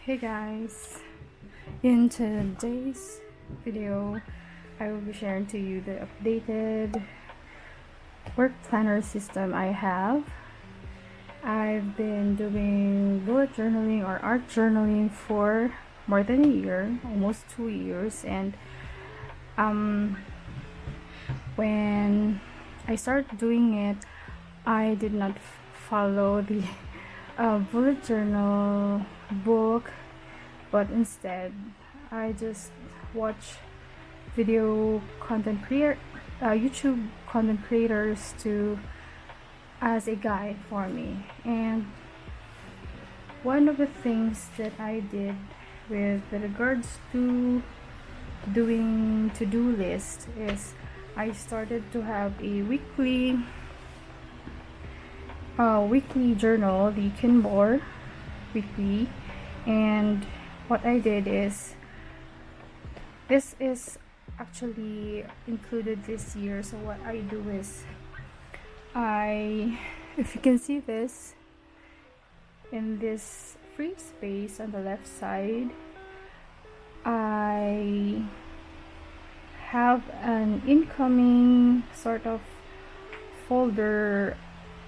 Hey guys, in today's video I will be sharing to you the updated work planner system I have. I've been doing bullet journaling or art journaling for more than a year, almost 2 years, and when I started doing it, I did not follow the bullet journal book, but instead I just watch video content creator YouTube content creators to as a guide for me. And one of the things that I did with regards to doing to-do list is I started to have a weekly journal, the Kinbor weekly. And what I did is, this is actually included this year. So what I do is, if you can see this, in this free space on the left side, I have an incoming sort of folder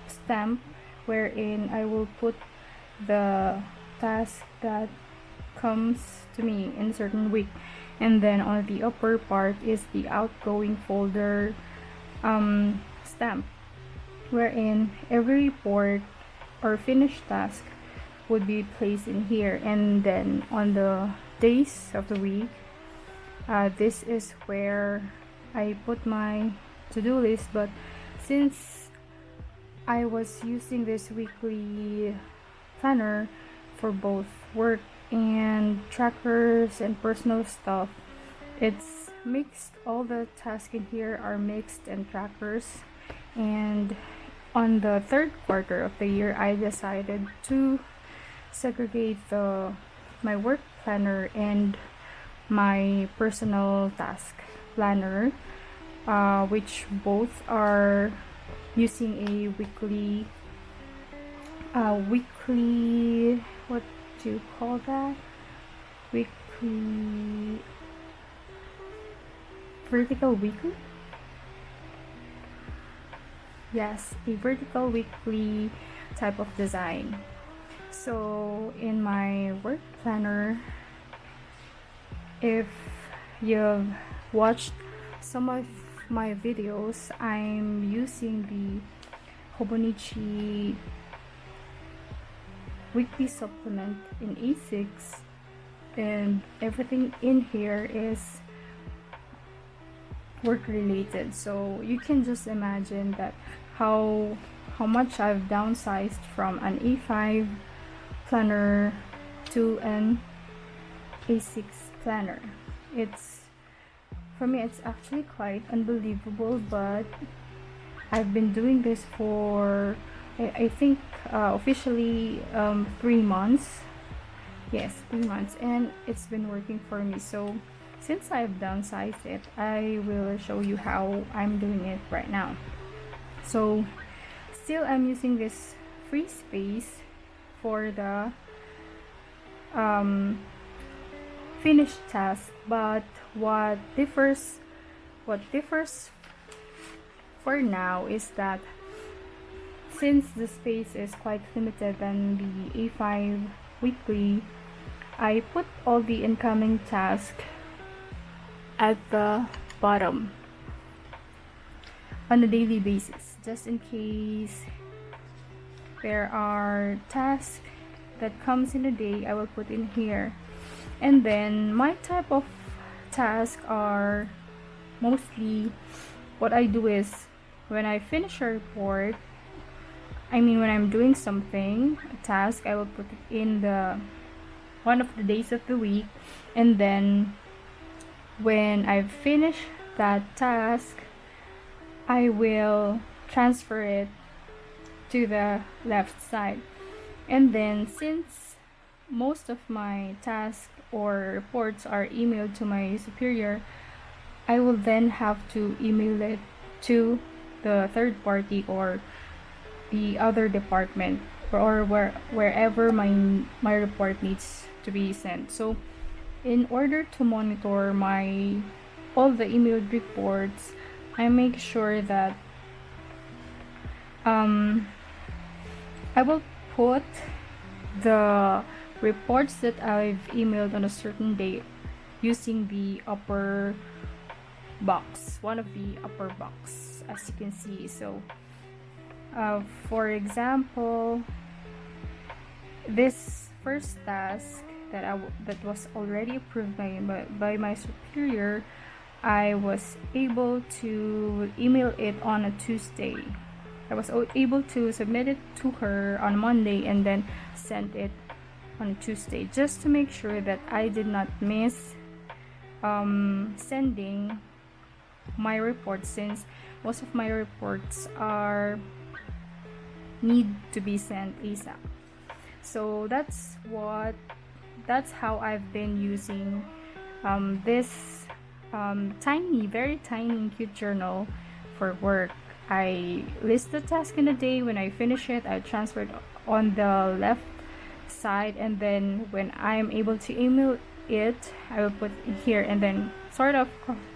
stamp wherein I will put the task that comes to me in a certain week, and then on the upper part is the outgoing folder stamp, wherein every report or finished task would be placed in here. And then on the days of the week, this is where I put my to-do list. But since I was using this weekly planner for both work and trackers and personal stuff, it's mixed. All the tasks in here are mixed and trackers. And on the third quarter of the year, I decided to segregate my work planner and my personal task planner, which both are using a weekly what do you call that, weekly vertical weekly, yes, a vertical weekly type of design. So in my work planner, if you've watched some of my videos, I'm using the Hobonichi weekly supplement in A6, and everything in here is work related. So you can just imagine that how much I've downsized from an A5 planner to an A6 planner. For me, it's actually quite unbelievable, but I've been doing this for I think officially 3 months. Yes, 3 months, and it's been working for me. So since I've downsized it, I will show you how I'm doing it right now. So still I'm using this free space for the finished task, but what differs for now is that since the space is quite limited than the A5 weekly, I put all the incoming tasks at the bottom on a daily basis, just in case there are tasks that comes in a day. I will put in here. And then my type of tasks are mostly, what I do is, when I finish a report, when I'm doing something, a task, I will put it in the one of the days of the week, and then when I've finished that task, I will transfer it to the left side. And then since most of my tasks or reports are emailed to my superior, I will then have to email it to the third party or the other department or wherever my report needs to be sent. So in order to monitor my all the emailed reports, I make sure that I will put the reports that I've emailed on a certain day using the upper box, one of the upper box, as you can see. So for example, this first task that was already approved by my superior, I was able to email it on a Tuesday. I was able to submit it to her on Monday and then send it on Tuesday, just to make sure that I did not miss sending my reports, since most of my reports need to be sent ASAP. So that's how I've been using this very tiny and cute journal for work. I list the task in a day. When I finish it, I transfer it on the left side, and then when I'm able to email it, I will put it here and then sort of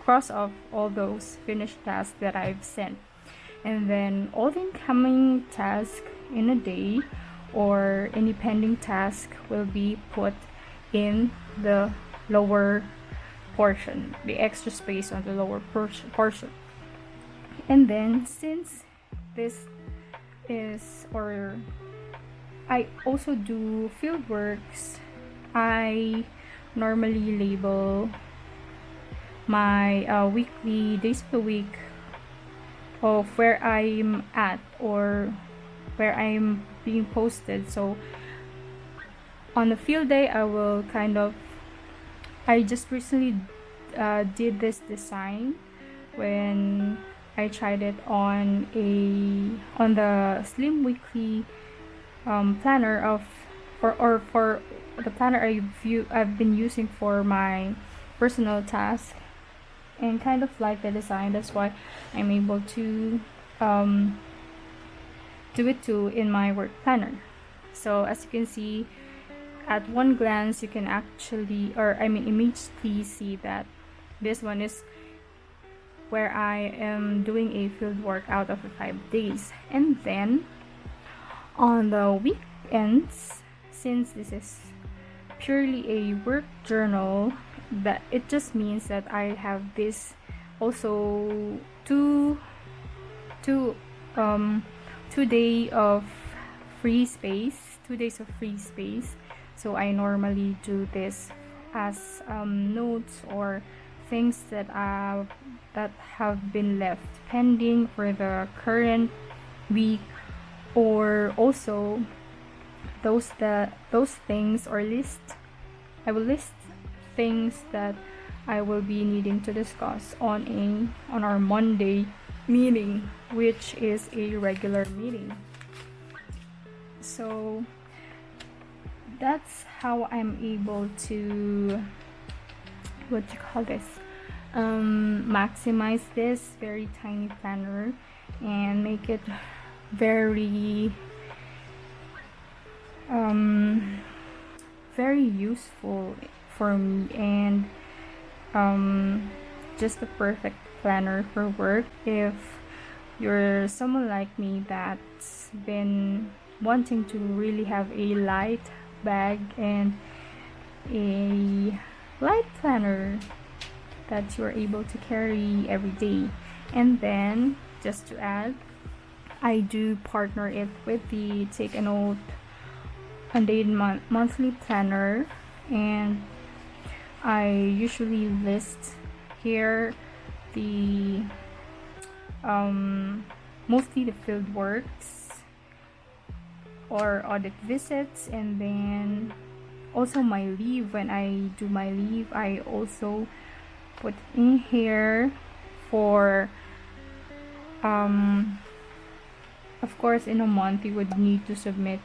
cross off all those finished tasks that I've sent. And then all the incoming tasks in a day or any pending task will be put in the lower portion, the extra space on the lower portion. And then since this is, or I also do field works, I normally label my weekly days of the week of where I'm at or where I'm being posted. So on the field day, I just recently did this design when I tried it on the Slim Weekly planner for the planner I've been using for my personal task, and kind of like the design. That's why I'm able to do it too in my work planner. So as you can see, at one glance you can immediately see that this one is where I am doing a field work out of the 5 days. And then on the weekends, since this is purely a work journal, that it just means that I have this also two days of free space. So I normally do this as notes or things that have been left pending for the current week, or also those things, or I will list things that I will be needing to discuss on our Monday meeting, which is a regular meeting. So that's how I'm able to maximize this very tiny planner and make it very very useful for me, and just the perfect planner for work if you're someone like me that's been wanting to really have a light bag and a light planner that you're able to carry every day. And then just to add, I do partner it with the Take a Note monthly planner, and I usually list here the mostly the field works or audit visits, and then also my leave. When I do my leave, I also put in here for of course in a month you would need to submit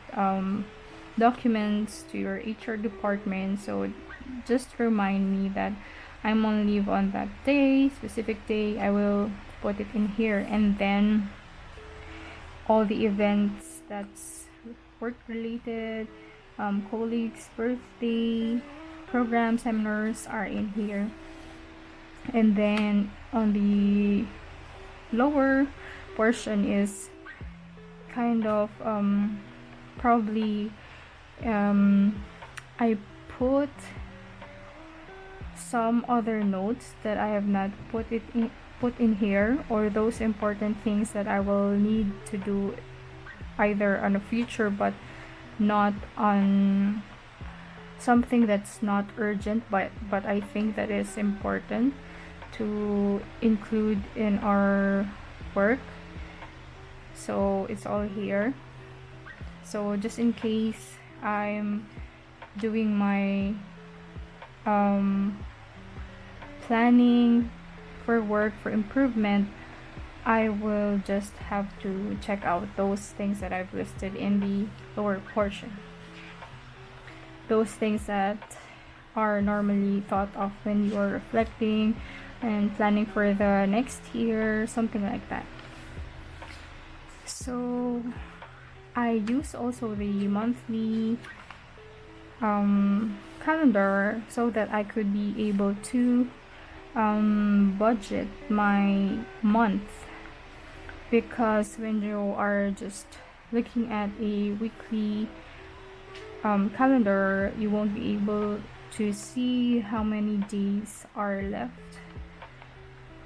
documents to your HR department, so just remind me that I'm on leave on that specific day. I will put it in here, and then all the events that's work related, colleagues birthday, program seminars are in here. And then on the lower portion is kind of probably I put some other notes that I have not put in here, or those important things that I will need to do either on the future but not on something that's not urgent, but I think that is important to include in our work. So it's all here. So just in case I'm doing my planning for work for improvement, I will just have to check out those things that I've listed in the lower portion. Those things that are normally thought of when you are reflecting and planning for the next year, something like that. So I use also the monthly calendar so that I could be able to budget my month, because when you are just looking at a weekly calendar, you won't be able to see how many days are left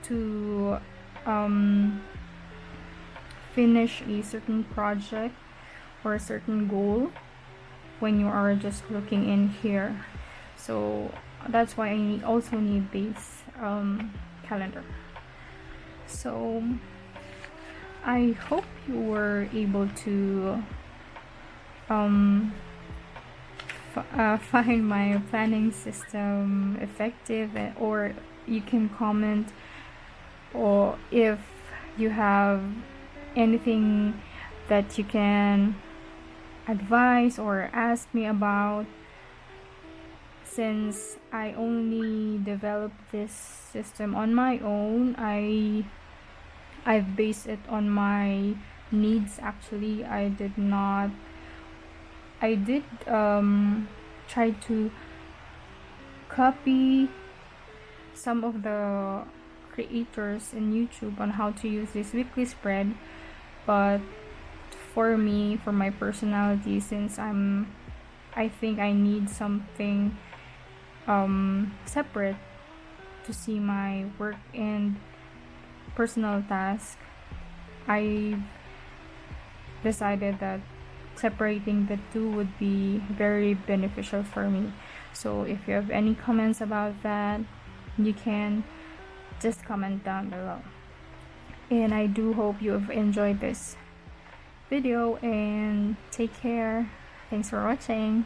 to finish a certain project or a certain goal when you are just looking in here. So that's why I also need this calendar. So I hope you were able to find my planning system effective, or you can comment, or if you have anything that you can advise or ask me about. Since I only developed this system on my own, I've based it on my needs. Actually, I did try to copy some of the creators in YouTube on how to use this weekly spread, but for me, for my personality, since I think I need something separate to see my work and personal task, I decided that separating the two would be very beneficial for me. So if you have any comments about that, you can just comment down below. And I do hope you have enjoyed this video, and take care. Thanks for watching.